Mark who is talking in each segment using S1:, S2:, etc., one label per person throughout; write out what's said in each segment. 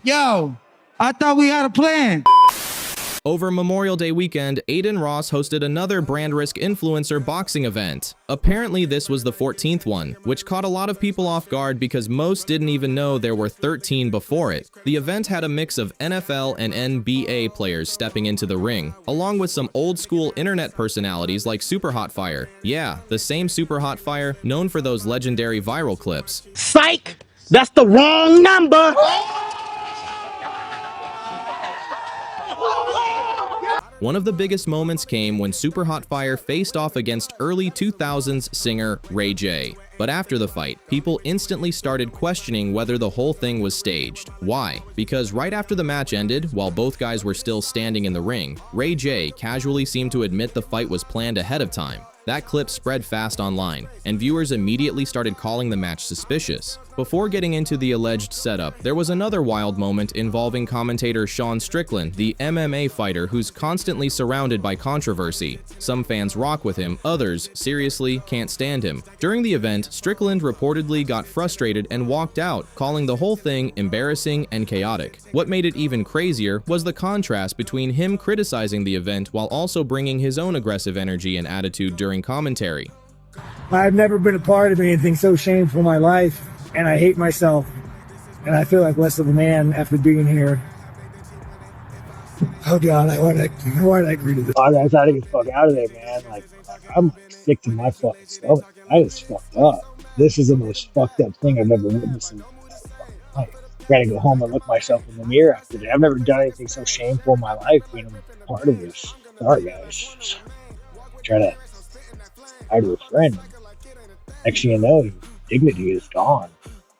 S1: Yo, I thought we had a plan.
S2: Over Memorial Day weekend, Adin Ross hosted another brand risk influencer boxing event. Apparently this was the 14th one, which caught a lot of people off guard because most didn't even know there were 13 before it. The event had a mix of NFL and NBA players stepping into the ring, along with some old school internet personalities like Super Hot Fire. Yeah, the same Super Hot Fire known for those legendary viral clips.
S3: Psych! That's the wrong number!
S2: One of the biggest moments came when Super Hot Fire faced off against early 2000s singer Ray J. But after the fight, people instantly started questioning whether the whole thing was staged. Why? Because right after the match ended, while both guys were still standing in the ring, Ray J casually seemed to admit the fight was planned ahead of time. That clip spread fast online, and viewers immediately started calling the match suspicious. Before getting into the alleged setup, there was another wild moment involving commentator Sean Strickland, the MMA fighter who's constantly surrounded by controversy. Some fans rock with him, others, seriously, can't stand him. During the event, Strickland reportedly got frustrated and walked out, calling the whole thing embarrassing and chaotic. What made it even crazier was the contrast between him criticizing the event while also bringing his own aggressive energy and attitude during commentary.
S4: I've never been a part of anything so shameful in my life, and I hate myself, and I feel like less of a man after being here. Oh God, why did I agree to this? I tried to get the fuck out of there, man. Like, I'm sick to my fucking stomach. I was fucked up. This is the most fucked up thing I've ever witnessed in my life. I gotta go home and look myself in the mirror after that. I've never done anything so shameful in my life being a part of this. Sorry, guys. Try to hide to a friend. Next thing you know, his dignity is gone.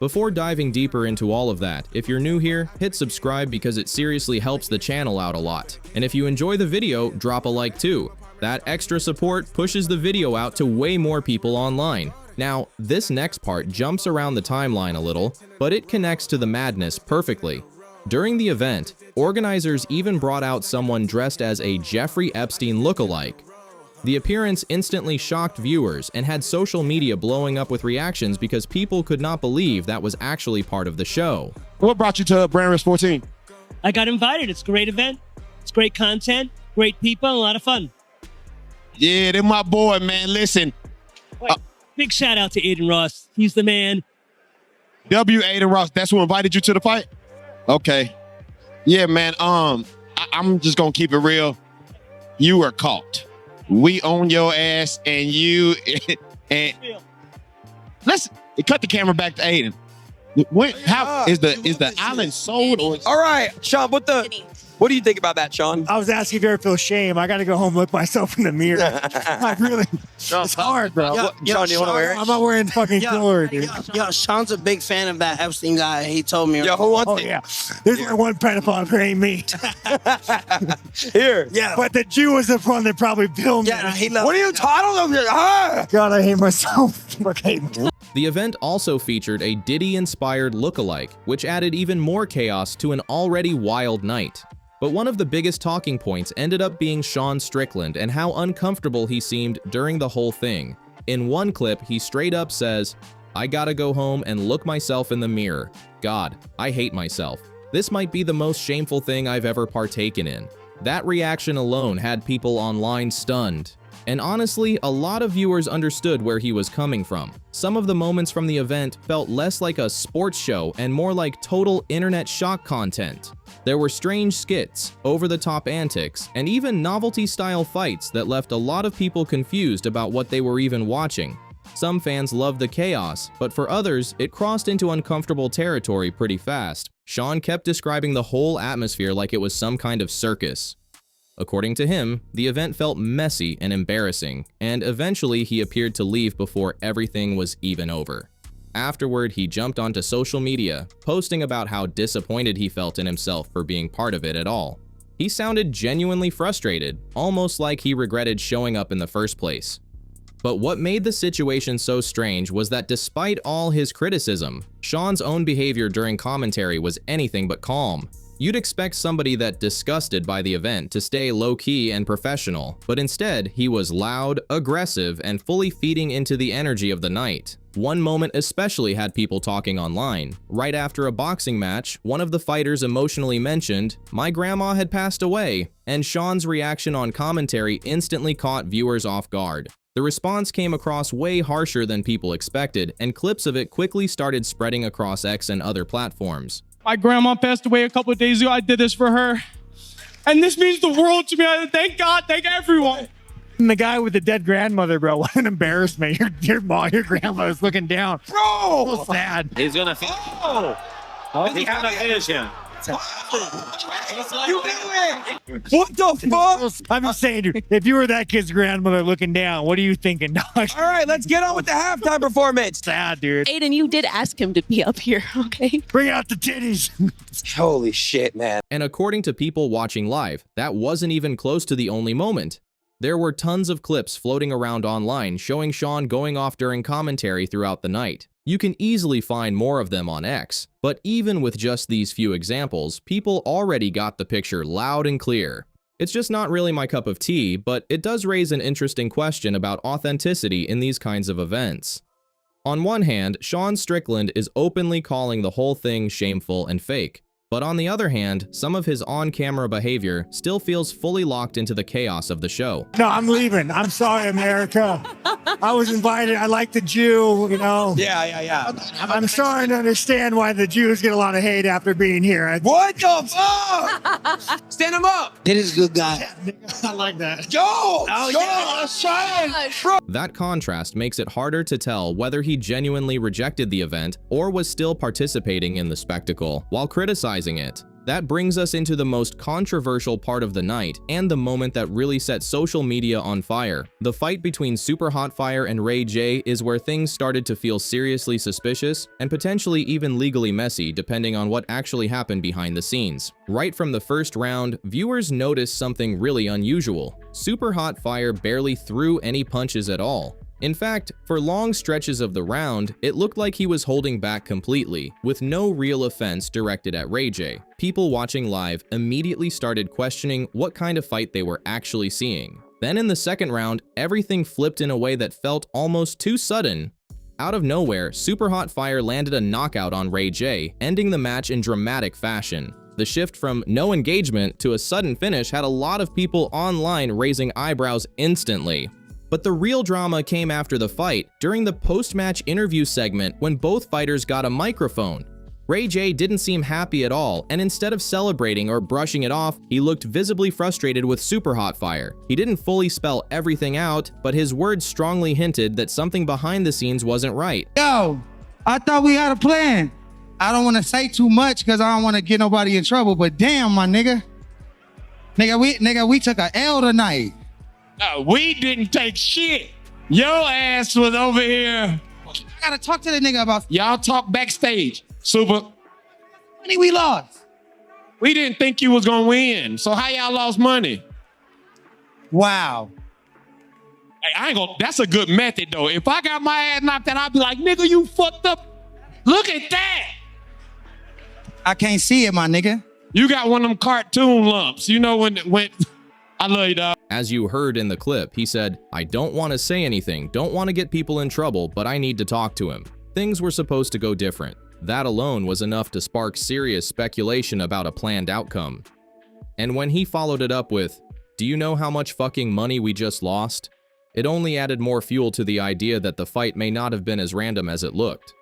S2: Before diving deeper into all of that, if you're new here, hit subscribe because it seriously helps the channel out a lot. And if you enjoy the video, drop a like too. That extra support pushes the video out to way more people online. Now, this next part jumps around the timeline a little, but it connects to the madness perfectly. During the event, organizers even brought out someone dressed as a Jeffrey Epstein lookalike. The appearance instantly shocked viewers and had social media blowing up with reactions because people could not believe that was actually part of the show.
S5: What brought you to Brand Risk 14?
S6: I got invited. It's a great event. It's great content, great people, and a lot of fun.
S5: Yeah, they're my boy, man. Listen.
S6: Big shout out to Adin Ross. He's the man.
S5: Adin Ross, that's who invited you to the fight? Okay. Yeah, man. I'm just gonna keep it real. You were caught. We own your ass, and you and let's cut the camera back to Adin. How is the island sold? Or
S7: all right, Sean, what do you think about that, Sean?
S4: I was asking if you ever feel shame. I got to go home and look myself in the mirror. I really, it's hard, bro.
S7: Sean, do you want to wear it?
S4: I'm not wearing fucking jewelry, dude.
S3: Yo, Sean's a big fan of that Epstein guy. He told me.
S7: Yo, who wants
S4: Oh,
S7: it?
S4: yeah. There's only one pedophile who ain't me.
S7: Here.
S4: Yeah. But the Jew was the one that probably filmed me.
S3: Yeah, he loves.
S7: What are you talking about?
S4: God, I hate myself. Okay.
S2: The event also featured a Diddy-inspired lookalike, which added even more chaos to an already wild night. But one of the biggest talking points ended up being Sean Strickland and how uncomfortable he seemed during the whole thing. In one clip, he straight up says, "I gotta go home and look myself in the mirror. God, I hate myself. This might be the most shameful thing I've ever partaken in." That reaction alone had people online stunned. And honestly, a lot of viewers understood where he was coming from. Some of the moments from the event felt less like a sports show and more like total internet shock content. There were strange skits, over-the-top antics, and even novelty-style fights that left a lot of people confused about what they were even watching. Some fans loved the chaos, but for others, it crossed into uncomfortable territory pretty fast. Sean kept describing the whole atmosphere like it was some kind of circus. According to him, the event felt messy and embarrassing, and eventually he appeared to leave before everything was even over. Afterward, he jumped onto social media, posting about how disappointed he felt in himself for being part of it at all. He sounded genuinely frustrated, almost like he regretted showing up in the first place. But what made the situation so strange was that despite all his criticism, Sean's own behavior during commentary was anything but calm. You'd expect somebody that disgusted by the event to stay low-key and professional, but instead, he was loud, aggressive, and fully feeding into the energy of the night. One moment especially had people talking online. Right after a boxing match, one of the fighters emotionally mentioned, "My grandma had passed away," and Sean's reaction on commentary instantly caught viewers off guard. The response came across way harsher than people expected, and clips of it quickly started spreading across X and other platforms.
S8: My grandma passed away a couple of days ago. I did this for her. And this means the world to me. Thank God, thank everyone.
S4: And the guy with the dead grandmother, bro, what an embarrassment. Your mom, your grandma is looking down. Bro! So sad.
S9: He's gonna finish. He's gonna finish him.
S7: What the fuck?
S4: I'm just saying, dude, if you were that kid's grandmother looking down, what are you thinking, dog?
S7: All right, let's get on with the halftime performance.
S4: Sad, dude.
S10: Aiden, you did ask him to be up here, okay?
S4: Bring out the titties.
S7: Holy shit, man.
S2: And according to people watching live, that wasn't even close to the only moment. There were tons of clips floating around online showing Sean going off during commentary throughout the night. You can easily find more of them on X, but even with just these few examples, people already got the picture loud and clear. It's just not really my cup of tea, but it does raise an interesting question about authenticity in these kinds of events. On one hand, Sean Strickland is openly calling the whole thing shameful and fake. But on the other hand, some of his on-camera behavior still feels fully locked into the chaos of the show.
S4: No, I'm leaving. I'm sorry, America. I was invited. I like the Jew, you know.
S7: Yeah.
S4: I'm starting to understand why the Jews get a lot of hate after being here.
S7: What the fuck? Stand him up. It is a good guy.
S4: I like that.
S7: Yo!
S2: That contrast makes it harder to tell whether he genuinely rejected the event or was still participating in the spectacle while criticizing it. That brings us into the most controversial part of the night and the moment that really set social media on fire. The fight between Superhotfire and Ray J is where things started to feel seriously suspicious and potentially even legally messy depending on what actually happened behind the scenes. Right from the first round, viewers noticed something really unusual. Superhotfire barely threw any punches at all. In fact, for long stretches of the round, it looked like he was holding back completely, with no real offense directed at Ray J. People watching live immediately started questioning what kind of fight they were actually seeing. Then in the second round, everything flipped in a way that felt almost too sudden. Out of nowhere, Superhotfire landed a knockout on Ray J, ending the match in dramatic fashion. The shift from no engagement to a sudden finish had a lot of people online raising eyebrows instantly. But the real drama came after the fight, during the post-match interview segment when both fighters got a microphone. Ray J didn't seem happy at all, and instead of celebrating or brushing it off, he looked visibly frustrated with Superhotfire. He didn't fully spell everything out, but his words strongly hinted that something behind the scenes wasn't right.
S1: Yo, I thought we had a plan. I don't want to say too much because I don't want to get nobody in trouble, but damn, my nigga. We took a L tonight.
S5: We didn't take shit. Your ass was over here.
S1: I gotta talk to the nigga about
S5: Y'all talk backstage. Super.
S1: money we lost.
S5: We didn't think you was gonna win. So how y'all lost money?
S1: Wow.
S5: Hey, I ain't gonna, that's a good method though. If I got my ass knocked out, I'd be like, nigga, you fucked up. Look at that.
S1: I can't see it, my nigga.
S5: You got one of them cartoon lumps. You know when I love you, dog.
S2: As you heard in the clip, he said, "I don't want to say anything, don't want to get people in trouble, but I need to talk to him." Things were supposed to go different. That alone was enough to spark serious speculation about a planned outcome. And when he followed it up with, "Do you know how much fucking money we just lost?" it only added more fuel to the idea that the fight may not have been as random as it looked.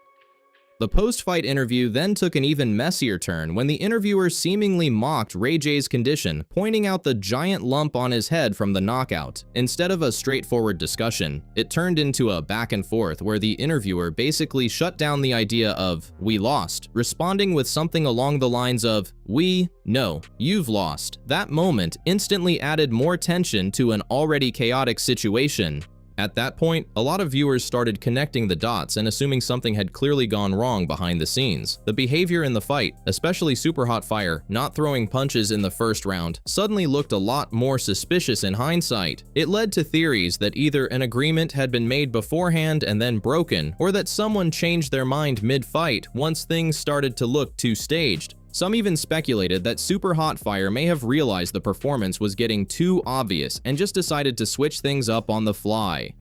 S2: The post-fight interview then took an even messier turn when the interviewer seemingly mocked Ray J's condition, pointing out the giant lump on his head from the knockout. Instead of a straightforward discussion, it turned into a back and forth where the interviewer basically shut down the idea of "we lost," responding with something along the lines of "no, you've lost." That moment instantly added more tension to an already chaotic situation. At that point, a lot of viewers started connecting the dots and assuming something had clearly gone wrong behind the scenes. The behavior in the fight, especially Superhotfire not throwing punches in the first round, suddenly looked a lot more suspicious in hindsight. It led to theories that either an agreement had been made beforehand and then broken, or that someone changed their mind mid-fight once things started to look too staged. Some even speculated that Superhotfire may have realized the performance was getting too obvious and just decided to switch things up on the fly.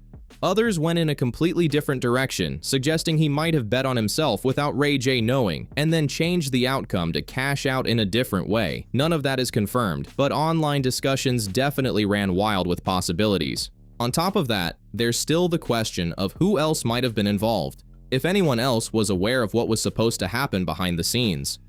S2: Others went in a completely different direction, suggesting he might have bet on himself without Ray J knowing, and then changed the outcome to cash out in a different way. None of that is confirmed, but online discussions definitely ran wild with possibilities. On top of that, there's still the question of who else might have been involved, if anyone else was aware of what was supposed to happen behind the scenes.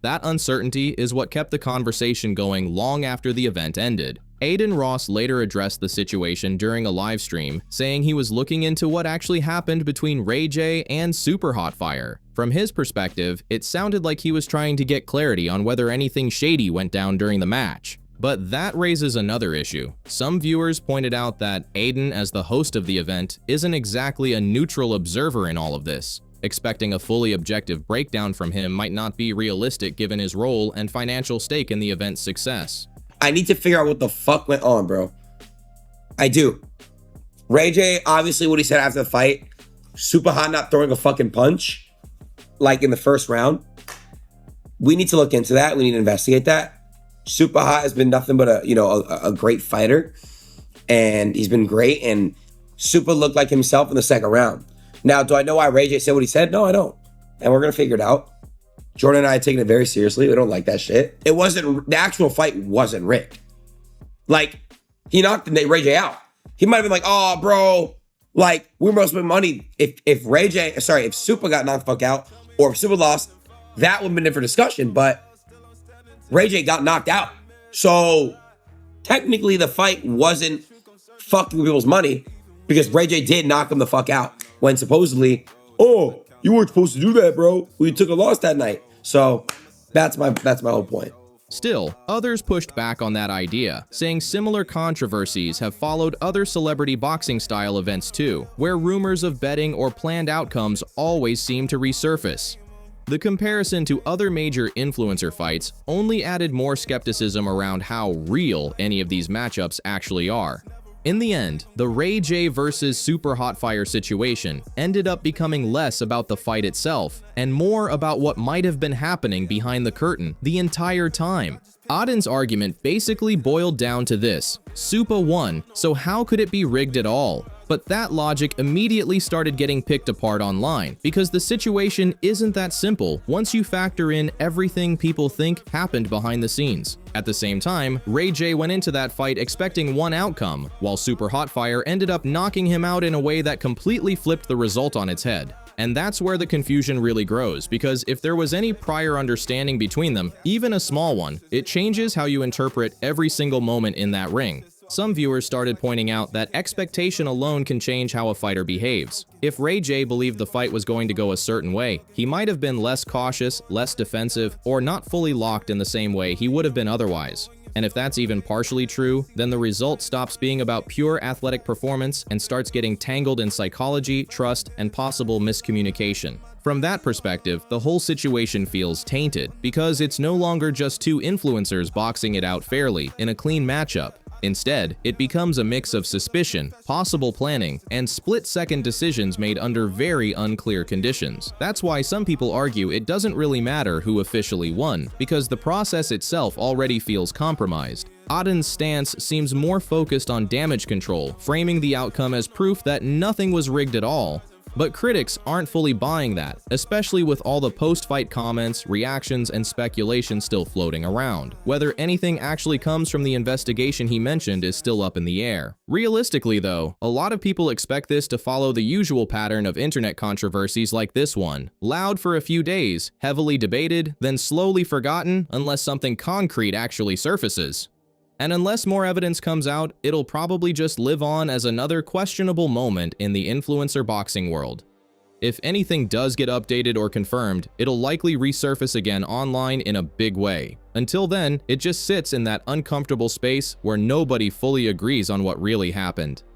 S2: That uncertainty is what kept the conversation going long after the event ended. Adin Ross later addressed the situation during a live stream, saying he was looking into what actually happened between Ray J and Super Hotfire. From his perspective, it sounded like he was trying to get clarity on whether anything shady went down during the match. But that raises another issue. Some viewers pointed out that Adin, as the host of the event, isn't exactly a neutral observer in all of this. Expecting a fully objective breakdown from him might not be realistic given his role and financial stake in the event's success.
S11: I need to figure out what the fuck went on, bro. I do. Ray J, obviously what he said after the fight, Super Hot not throwing a fucking punch, like in the first round. We need to look into that. We need to investigate that. Super Hot has been nothing but a great fighter, and he's been great, and Super looked like himself in the second round. Now, do I know why Ray J said what he said? No, I don't. And we're going to figure it out. Jordan and I are taking it very seriously. We don't like that shit. It wasn't, the actual fight wasn't rigged. Like, he knocked Ray J out. He might have been like, oh, bro, like, we must spend money. If Super got knocked the fuck out, or if Super lost, that would have been a different discussion, but Ray J got knocked out. So, technically, the fight wasn't fucking with people's money, because Ray J did knock him the fuck out. When supposedly, oh, you weren't supposed to do that, bro. We took a loss that night. So that's my whole point.
S2: Still, others pushed back on that idea, saying similar controversies have followed other celebrity boxing-style events too, where rumors of betting or planned outcomes always seem to resurface. The comparison to other major influencer fights only added more skepticism around how real any of these matchups actually are. In the end, the Ray J versus Super Hotfire situation ended up becoming less about the fight itself and more about what might have been happening behind the curtain the entire time. Adin's argument basically boiled down to this: Super won, so how could it be rigged at all? But that logic immediately started getting picked apart online, because the situation isn't that simple once you factor in everything people think happened behind the scenes. At the same time, Ray J went into that fight expecting one outcome, while Super Hotfire ended up knocking him out in a way that completely flipped the result on its head. And that's where the confusion really grows, because if there was any prior understanding between them, even a small one, it changes how you interpret every single moment in that ring. Some viewers started pointing out that expectation alone can change how a fighter behaves. If Ray J believed the fight was going to go a certain way, he might have been less cautious, less defensive, or not fully locked in the same way he would have been otherwise. And if that's even partially true, then the result stops being about pure athletic performance and starts getting tangled in psychology, trust, and possible miscommunication. From that perspective, the whole situation feels tainted, because it's no longer just two influencers boxing it out fairly in a clean matchup. Instead, it becomes a mix of suspicion, possible planning, and split-second decisions made under very unclear conditions. That's why some people argue it doesn't really matter who officially won, because the process itself already feels compromised. Adin's stance seems more focused on damage control, framing the outcome as proof that nothing was rigged at all. But critics aren't fully buying that, especially with all the post-fight comments, reactions, and speculation still floating around. Whether anything actually comes from the investigation he mentioned is still up in the air. Realistically though, a lot of people expect this to follow the usual pattern of internet controversies like this one: loud for a few days, heavily debated, then slowly forgotten unless something concrete actually surfaces. And unless more evidence comes out, it'll probably just live on as another questionable moment in the influencer boxing world. If anything does get updated or confirmed, it'll likely resurface again online in a big way. Until then, it just sits in that uncomfortable space where nobody fully agrees on what really happened.